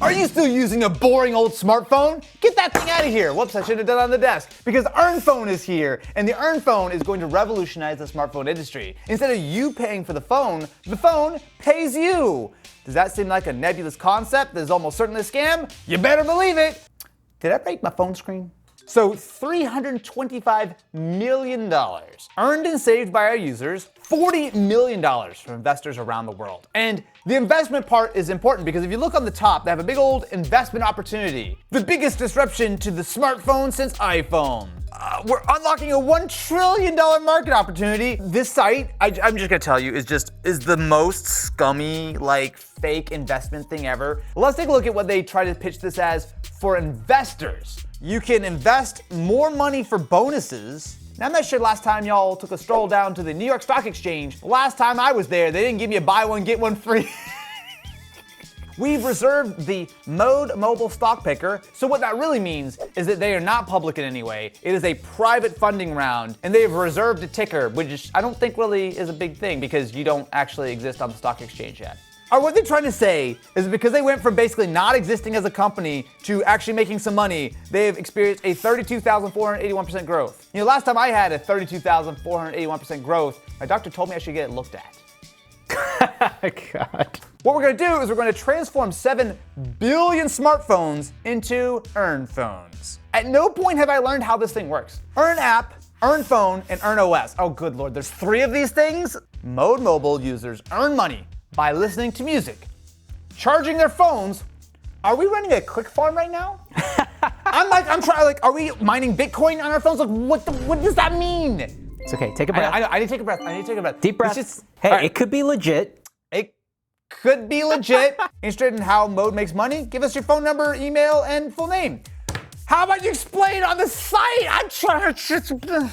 Are you still using a boring old smartphone? Get that thing out of here. Whoops, I should have done it on the desk. Because Earn Phone is here, and the Earn Phone is going to revolutionize the smartphone industry. Instead of you paying for the phone pays you. Does that seem like a nebulous concept that is almost certainly a scam? You better believe it. Did I break my phone screen? So $325 million earned and saved by our users, $40 million from investors around the world. And the investment part is important because if you look on the top, they have a big old investment opportunity. The biggest disruption to the smartphone since iPhone. We're unlocking a $1 trillion market opportunity. This site, I'm just gonna tell you, is the most scummy, fake investment thing ever. Let's take a look at what they try to pitch this as for investors. You can invest more money for bonuses. Now, I'm not sure last time y'all took a stroll down to the New York Stock Exchange. Last time I was there, they didn't give me a buy one, get one free. We've reserved the Mode Mobile stock picker, so what that really means is that they are not public in any way. It is a private funding round, and they have reserved a ticker, which I don't think really is a big thing because you don't actually exist on the stock exchange yet. Or what they're trying to say is because they went from basically not existing as a company to actually making some money, they've experienced a 32,481% growth. You know, last time I had a 32,481% growth, my doctor told me I should get it looked at. God. What we're going to do is we're going to transform 7 billion smartphones into Earn phones. At no point have I learned how this thing works. Earn app, Earn phone, and Earn OS. Oh, good Lord, there's 3 of these things? Mode Mobile users earn money by listening to music, charging their phones. Are we running a click farm right now? I'm trying, are we mining Bitcoin on our phones? What does that mean? It's okay, take a breath. I need to take a breath. Deep breath. Hey, right. It could be legit. It could be legit. Interested in how Mode makes money? Give us your phone number, email, and full name. How about you explain on the site? I'm trying to...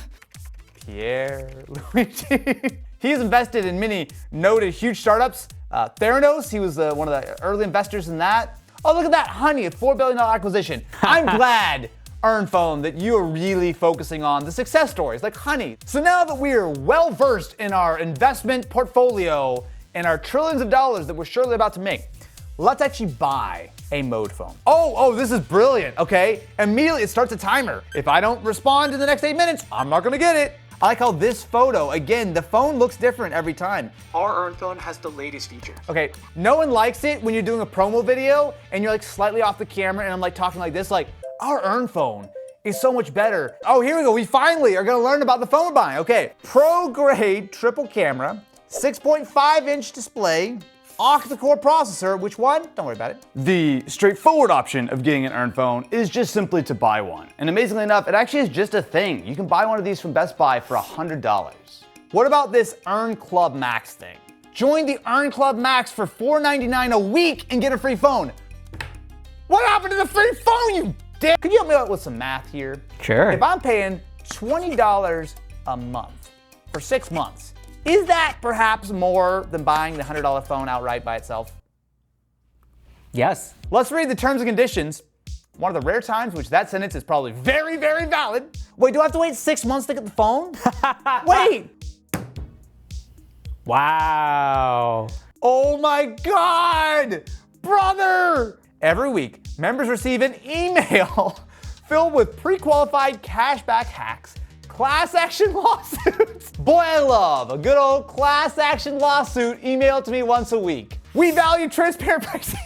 Pierre Luigi. He's invested in many noted huge startups. Theranos, he was one of the early investors in that. Oh, look at that, Honey, a $4 billion acquisition. I'm glad, Earn Phone, that you are really focusing on the success stories like Honey. So now that we are well versed in our investment portfolio and our trillions of dollars that we're surely about to make, let's actually buy a Mode phone. Oh, this is brilliant, okay? Immediately it starts a timer. If I don't respond in the next 8 minutes, I'm not gonna get it. I like how this photo, again, the phone looks different every time. Our Earn phone has the latest features. Okay, no one likes it when you're doing a promo video and you're slightly off the camera and I'm talking like this, our Earn phone is so much better. Oh, here we go, we finally are gonna learn about the phone we're buying. Okay, pro grade triple camera, 6.5-inch display, octa-core processor. Which one? Don't worry about it. The straightforward option of getting an Earn phone is just simply to buy one. And amazingly enough, it actually is just a thing. You can buy one of these from Best Buy for $100. What about this Earn Club Max thing? Join the Earn Club Max for $4.99 a week and get a free phone. What happened to the free phone, you dick? Could you help me out with some math here? Sure. If I'm paying $20 a month for 6 months, is that perhaps more than buying the $100 phone outright by itself? Yes. Let's read the terms and conditions. One of the rare times which that sentence is probably very, very valid. Wait, do I have to wait 6 months to get the phone? Wait! Wow. Oh my God! Brother! Every week, members receive an email filled with pre-qualified cashback hacks, class action lawsuits. Boy, I love a good old class action lawsuit emailed to me once a week. We value transparent pricing.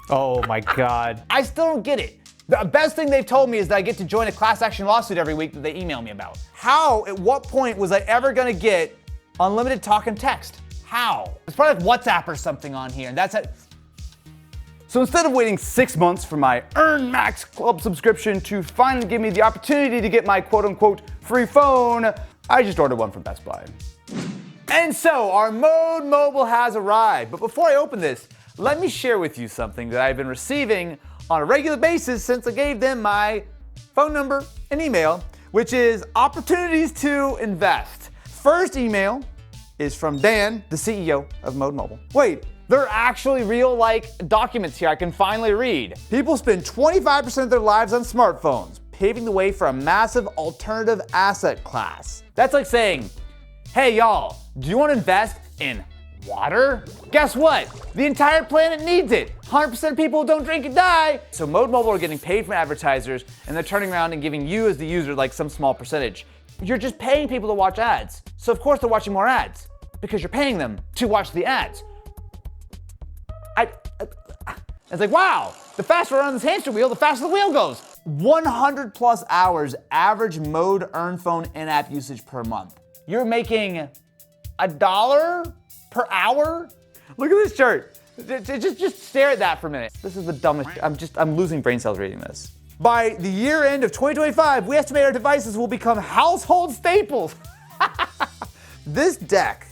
Oh my God. I still don't get it. The best thing they've told me is that I get to join a class action lawsuit every week that they email me about. How, at what point was I ever gonna get unlimited talk and text? How? It's probably like WhatsApp or something on here, and that's it. So instead of waiting 6 months for my Earn Max Club subscription to finally give me the opportunity to get my quote-unquote free phone, I just ordered one from Best Buy. And so our Mode Mobile has arrived. But before I open this, let me share with you something that I've been receiving on a regular basis since I gave them my phone number and email, which is opportunities to invest. First email is from Dan, the CEO of Mode Mobile. Wait. They're actually real documents here I can finally read. People spend 25% of their lives on smartphones, paving the way for a massive alternative asset class. That's like saying, hey y'all, do you want to invest in Water? Guess what? The entire planet needs it. 100% of people who don't drink and die. So Mode Mobile are getting paid from advertisers, and they're turning around and giving you as the user like some small percentage. You're just paying people to watch ads. So of course they're watching more ads because you're paying them to watch the ads. It's like, wow, the faster we're on this hamster wheel, the faster the wheel goes. 100 plus hours average Mode Earn Phone in-app usage per month. You're making $1 per hour? Look at this chart. Just stare at that for a minute. This is the dumbest. I'm losing brain cells reading this. By the year end of 2025, we estimate our devices will become household staples. This deck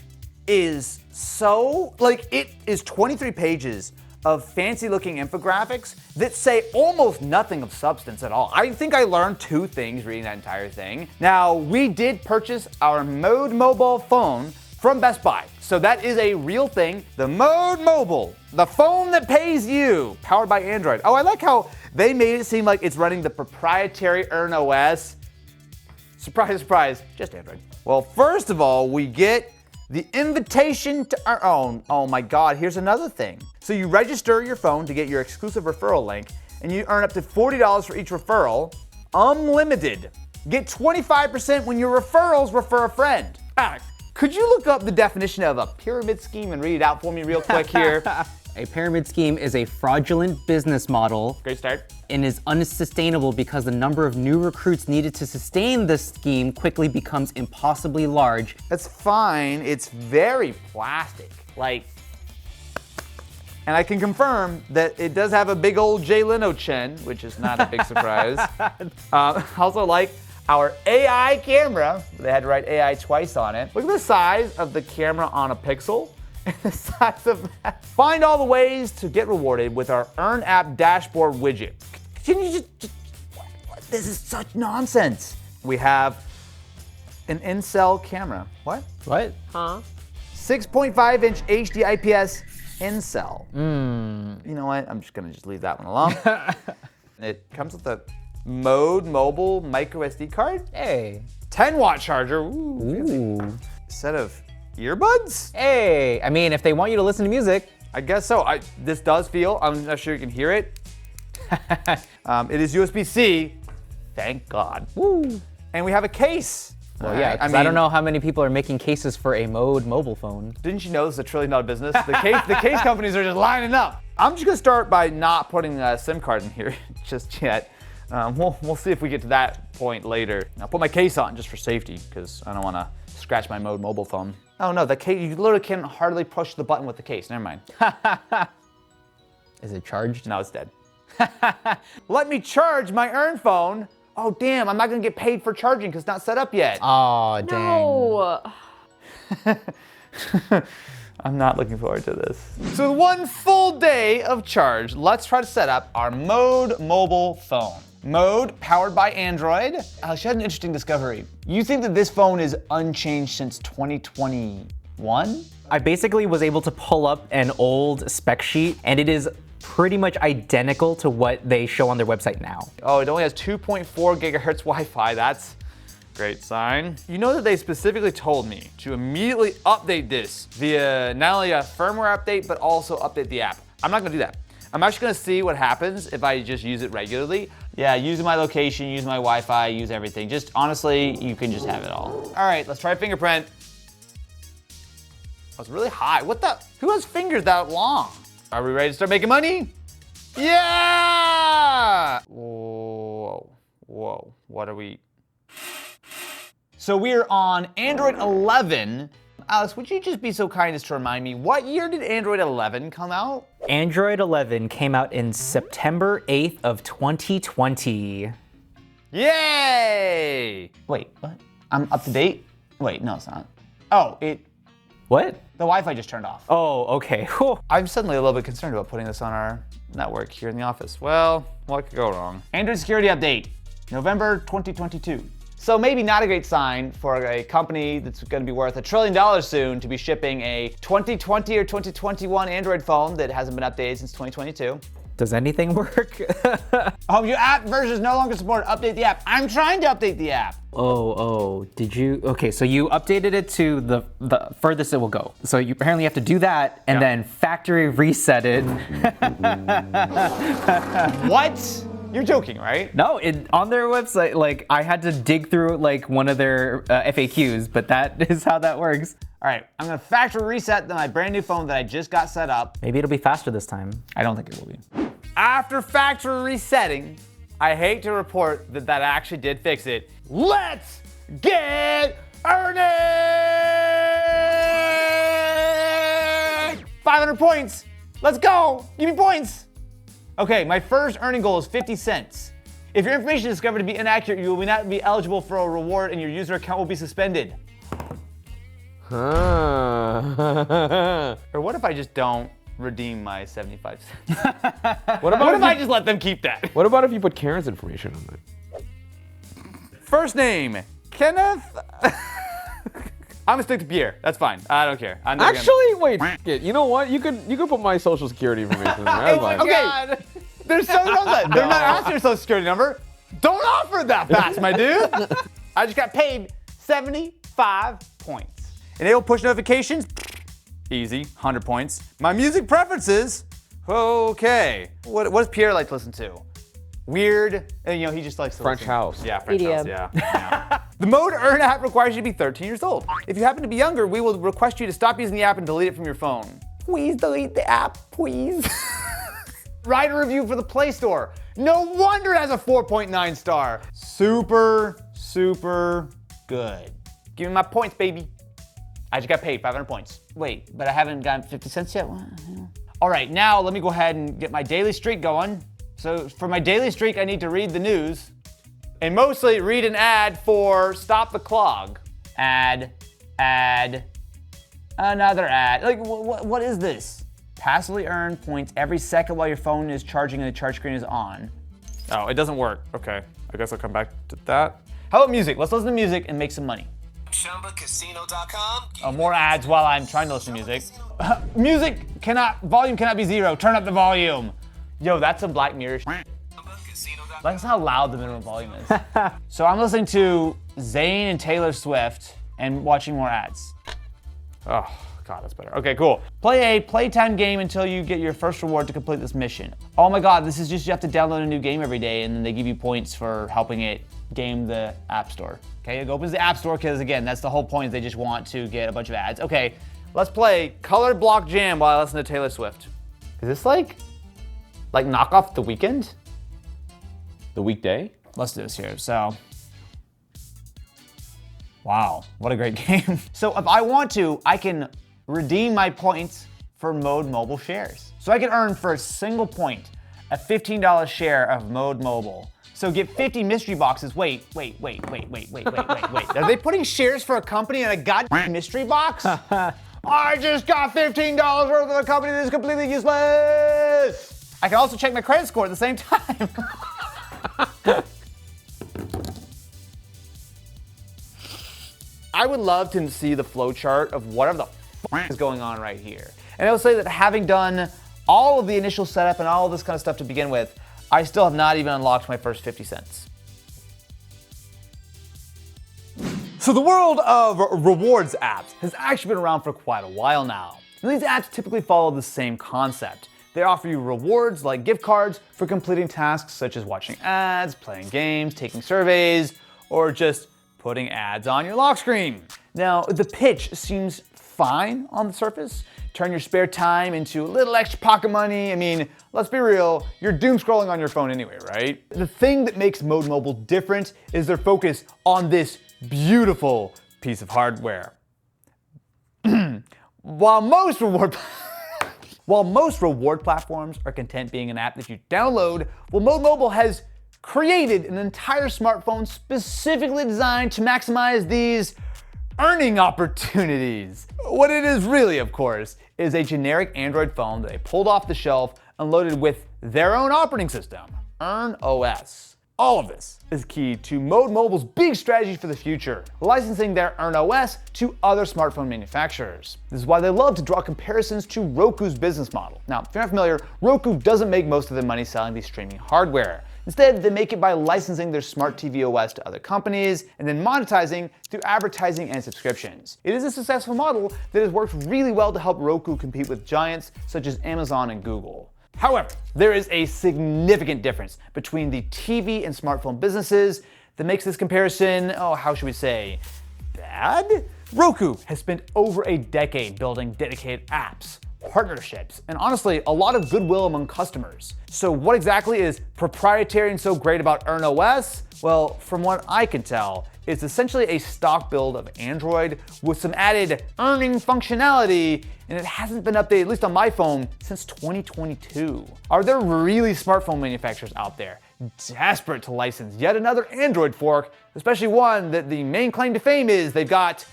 is so, like, it is 23 pages of fancy looking infographics that say almost nothing of substance at all. I think I learned 2 things reading that entire thing. Now, we did purchase our Mode Mobile phone from Best Buy. So that is a real thing. The Mode Mobile, the phone that pays you, powered by Android. Oh, I like how they made it seem like it's running the proprietary Earn OS. Surprise, surprise, just Android. Well, first of all, we get the invitation to our own. Oh my God, here's another thing. So you register your phone to get your exclusive referral link, and you earn up to $40 for each referral, unlimited. Get 25% when your referrals refer a friend. Could you look up the definition of a pyramid scheme and read it out for me real quick here? A pyramid scheme is a fraudulent business model. Great start. And is unsustainable because the number of new recruits needed to sustain this scheme quickly becomes impossibly large. That's fine. It's very plastic. Like, and I can confirm that it does have a big old Jay Leno chin, which is not a big surprise. Also, like our AI camera, they had to write AI twice on it. Look at the size of the camera on a Pixel. And the size of that. Find all the ways to get rewarded with our Earn app dashboard widget. Can you just what? This is such nonsense. We have an in-cell camera. What? What? 6.5 inch HD IPS in-cell. You know what? I'm just gonna leave that one alone. It comes with a Mode Mobile micro SD card. Hey. 10-watt charger. Ooh. Set of earbuds? Hey. I mean, if they want you to listen to music. I guess so. This does feel, I'm not sure you can hear it. It is USB-C. Thank God. Woo. And we have a case. Well, yeah, I don't know how many people are making cases for a Mode mobile phone. Didn't you know this is a $1 trillion business? The case companies are just lining up. I'm just gonna start by not putting a SIM card in here just yet. We'll see if we get to that point later. I'll put my case on just for safety because I don't want to scratch my Mode mobile phone. Oh no, the case, you literally can hardly push the button with the case. Never mind. Is it charged? No, it's dead. Let me charge my Earn phone. Oh damn, I'm not gonna get paid for charging because it's not set up yet. Oh, dang. No. I'm not looking forward to this. So 1 full day of charge, let's try to set up our Mode mobile phone. Mode, powered by Android. She had an interesting discovery. You think that this phone is unchanged since 2021? I basically was able to pull up an old spec sheet, and it is pretty much identical to what they show on their website now. Oh, it only has 2.4 gigahertz Wi-Fi. That's a great sign. You know that they specifically told me to immediately update this via not only a firmware update, but also update the app. I'm not gonna do that. I'm actually gonna see what happens if I just use it regularly. Yeah, use my location, use my Wi-Fi, use everything. Just honestly, you can just have it all. All right, let's try fingerprint. Oh, it's really high. What the? Who has fingers that long? Are we ready to start making money? Yeah! Whoa, whoa, what are we? So we're on Android 11. Alex, would you just be so kind as to remind me, what year did Android 11 come out? Android 11 came out in September 8th of 2020. Yay! Wait, what? I'm up to date? Wait, no, it's not. Oh, What? the Wi-Fi just turned off. Oh, okay. Whew. I'm suddenly a little bit concerned about putting this on our network here in the office. Well, what could go wrong? Android security update, November 2022. So maybe not a great sign for a company that's gonna be worth $1 trillion soon to be shipping a 2020 or 2021 Android phone that hasn't been updated since 2022. Does anything work? Your app version is no longer supported. Update the app. I'm trying to update the app. Did you? Okay, so you updated it to the furthest it will go. So you apparently have to do that and then factory reset it. What? You're joking, right? No, on their website, like I had to dig through like one of their FAQs, but that is how that works. All right, I'm gonna factory reset my brand new phone that I just got set up. Maybe it'll be faster this time. I don't think it will be. After factory resetting, I hate to report that actually did fix it. Let's get earning! 500 points. Let's go. Give me points. Okay, my first earning goal is 50 cents. If your information is discovered to be inaccurate, you will not be eligible for a reward and your user account will be suspended. Or what if I just don't redeem my 75 cents? What about if I just let them keep that? What about if you put Karen's information on it? First name, Kenneth. I'm gonna stick to Pierre. That's fine. I don't care. Actually, wait. You know what? You could put my social security information in there. That's fine. Okay. They're so dumb. They're not asking your social security number. Don't offer it that fast, my dude. I just got paid 75 points. Enable push notifications. Easy, 100 points. My music preferences. Okay. What does Pierre like to listen to? Weird. And, he just likes to French listen. house. Yeah, French EDM. house. Yeah. The Mode Earn app requires you to be 13 years old. If you happen to be younger, we will request you to stop using the app and delete it from your phone. Please delete the app, please. Write a review for the Play Store. No wonder it has a 4.9 star. Super, super good. Give me my points, baby. I just got paid 500 points. Wait, but I haven't gotten 50 cents yet? All right, now let me go ahead and get my daily streak going. So for my daily streak, I need to read the news and mostly read an ad for Stop the Clog. Ad, another ad. Like, what is this? Passively earn points every second while your phone is charging and the charge screen is on. Oh, it doesn't work. Okay, I guess I'll come back to that. How about music? Let's listen to music and make some money. ChumbaCasino.com. Oh, more ads while I'm trying to listen to music. Volume cannot be zero. Turn up the volume. Yo, that's some Black Mirror shit. That's how loud the minimum volume is. So I'm listening to Zayn and Taylor Swift and watching more ads. Oh, God, that's better. Okay, cool. Play a playtime game until you get your first reward to complete this mission. Oh my God, this is just you have to download a new game every day and then they give you points for helping it game the App Store. Okay, it opens the App Store because again, that's the whole point is they just want to get a bunch of ads. Okay, let's play Colored Block Jam while I listen to Taylor Swift. Is this like knock off The Weeknd? The weekday? Let's do this here. So, wow, what a great game. So if I want to, I can redeem my points for Mode Mobile shares. So I can earn for a single point a $15 share of Mode Mobile. So get 50 mystery boxes. Wait. Are they putting shares for a company in a goddamn mystery box? I just got $15 worth of a company that is completely useless. I can also check my credit score at the same time. I would love to see the flow chart of whatever the is going on right here. And I will say that having done all of the initial setup and all of this kind of stuff to begin with, I still have not even unlocked my first 50 cents. So the world of rewards apps has actually been around for quite a while now. And these apps typically follow the same concept. They offer you rewards like gift cards for completing tasks such as watching ads, playing games, taking surveys, or just putting ads on your lock screen. Now, the pitch seems fine on the surface. Turn your spare time into a little extra pocket money. I mean, let's be real, you're doom scrolling on your phone anyway, right? The thing that makes Mode Mobile different is their focus on this beautiful piece of hardware. While most reward platforms are content being an app that you download, well, Mode Mobile has created an entire smartphone specifically designed to maximize these earning opportunities. What it is really, of course, is a generic Android phone that they pulled off the shelf and loaded with their own operating system, Earn OS. All of this is key to Mode Mobile's big strategy for the future, licensing their Earn OS to other smartphone manufacturers. This is why they love to draw comparisons to Roku's business model. Now, if you're not familiar, Roku doesn't make most of their money selling these streaming hardware. Instead, they make it by licensing their smart TV OS to other companies and then monetizing through advertising and subscriptions. It is a successful model that has worked really well to help Roku compete with giants such as Amazon and Google. However, there is a significant difference between the TV and smartphone businesses that makes this comparison, how should we say, bad? Roku has spent over a decade building dedicated apps, partnerships, and honestly, a lot of goodwill among customers. So what exactly is proprietary and so great about Earn OS? Well, from what I can tell, it's essentially a stock build of Android with some added earning functionality, and it hasn't been updated, at least on my phone, since 2022. Are there really smartphone manufacturers out there desperate to license yet another Android fork, especially one that the main claim to fame is they've got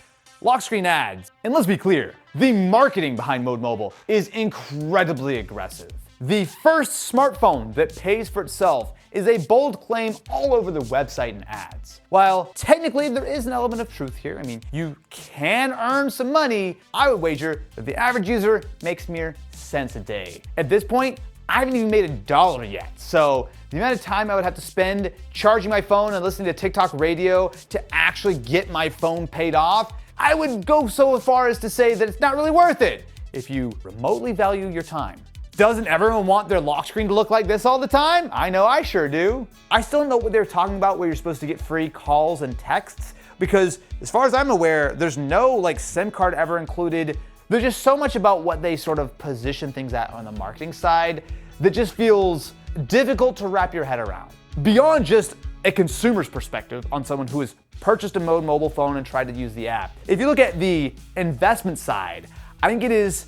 lock screen ads? And let's be clear, the marketing behind Mode Mobile is incredibly aggressive. The first smartphone that pays for itself is a bold claim all over the website and ads. While technically there is an element of truth here, I mean, you can earn some money, I would wager that the average user makes mere cents a day. At this point, I haven't even made $1 yet, so the amount of time I would have to spend charging my phone and listening to TikTok radio to actually get my phone paid off, I would go so far as to say that it's not really worth it if you remotely value your time. Doesn't everyone want their lock screen to look like this all the time? I know I sure do. I still don't know what they're talking about where you're supposed to get free calls and texts, because as far as I'm aware, there's no SIM card ever included. There's just so much about what they sort of position things at on the marketing side that just feels difficult to wrap your head around. Beyond just a consumer's perspective on someone who has purchased a Mode Mobile phone and tried to use the app, if you look at the investment side, I think it is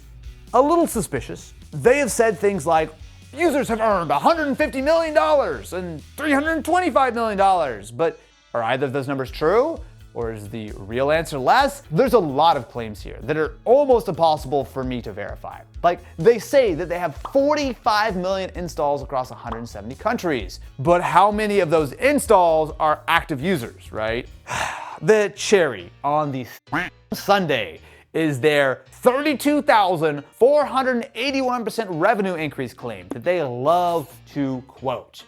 a little suspicious. They have said things like, users have earned $150 million and $325 million, but are either of those numbers true? Or is the real answer less? There's a lot of claims here that are almost impossible for me to verify. Like, they say that they have 45 million installs across 170 countries, but how many of those installs are active users, right? The cherry on the sundae is their 32,481% revenue increase claim that they love to quote.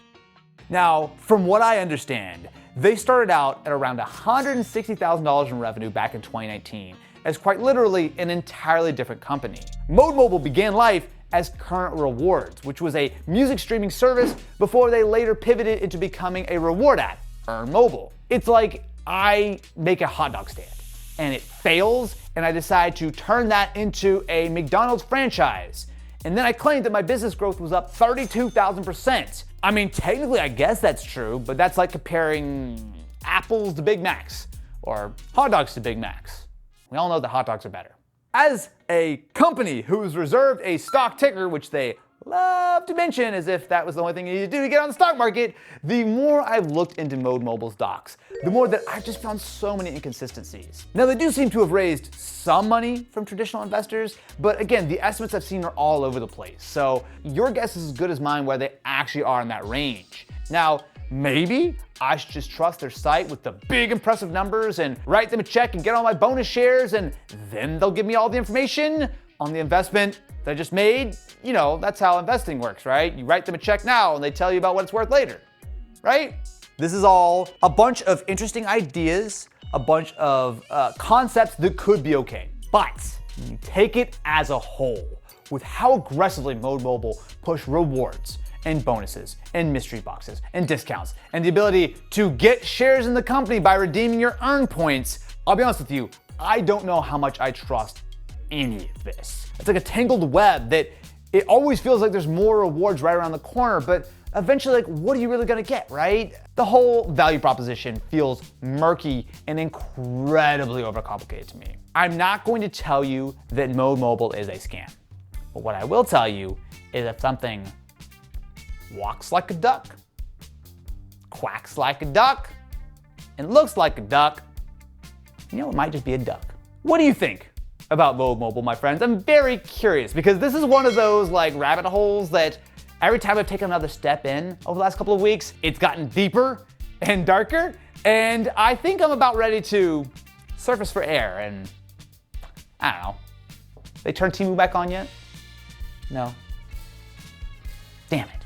Now, from what I understand, they started out at around $160,000 in revenue back in 2019 as quite literally an entirely different company. Mode Mobile began life as Current Rewards, which was a music streaming service before they later pivoted into becoming a reward app, Earn Mobile. It's like I make a hot dog stand and it fails, and I decide to turn that into a McDonald's franchise. And then I claimed that my business growth was up 32,000%. I mean, technically I guess that's true, but that's like comparing apples to Big Macs or hot dogs to Big Macs. We all know that hot dogs are better. As a company who's reserved a stock ticker, which they love to mention as if that was the only thing you need to do to get on the stock market, the more I've looked into Mode Mobile's docs, the more that I've just found so many inconsistencies. Now, they do seem to have raised some money from traditional investors, but again, the estimates I've seen are all over the place. So your guess is as good as mine where they actually are in that range. Now, maybe I should just trust their site with the big impressive numbers and write them a check and get all my bonus shares, and then they'll give me all the information on the investment that I just made. You know, that's how investing works, right? You write them a check now and they tell you about what it's worth later, right? This is all a bunch of interesting ideas, a bunch of concepts that could be okay. But when you take it as a whole, with how aggressively Mode Mobile push rewards and bonuses and mystery boxes and discounts and the ability to get shares in the company by redeeming your earn points, I'll be honest with you, I don't know how much I trust any of this. It's like a tangled web that it always feels like there's more rewards right around the corner, but eventually, what are you really gonna get, right? The whole value proposition feels murky and incredibly overcomplicated to me. I'm not going to tell you that Mode Mobile is a scam, but what I will tell you is if something walks like a duck, quacks like a duck, and looks like a duck, you know, it might just be a duck. What do you think about Mode Mobile, my friends? I'm very curious because this is one of those rabbit holes that Every time I've taken another step in over the last couple of weeks, it's gotten deeper and darker, and I think I'm about ready to surface for air, and I don't know. They turned Temu back on yet? No. Damn it.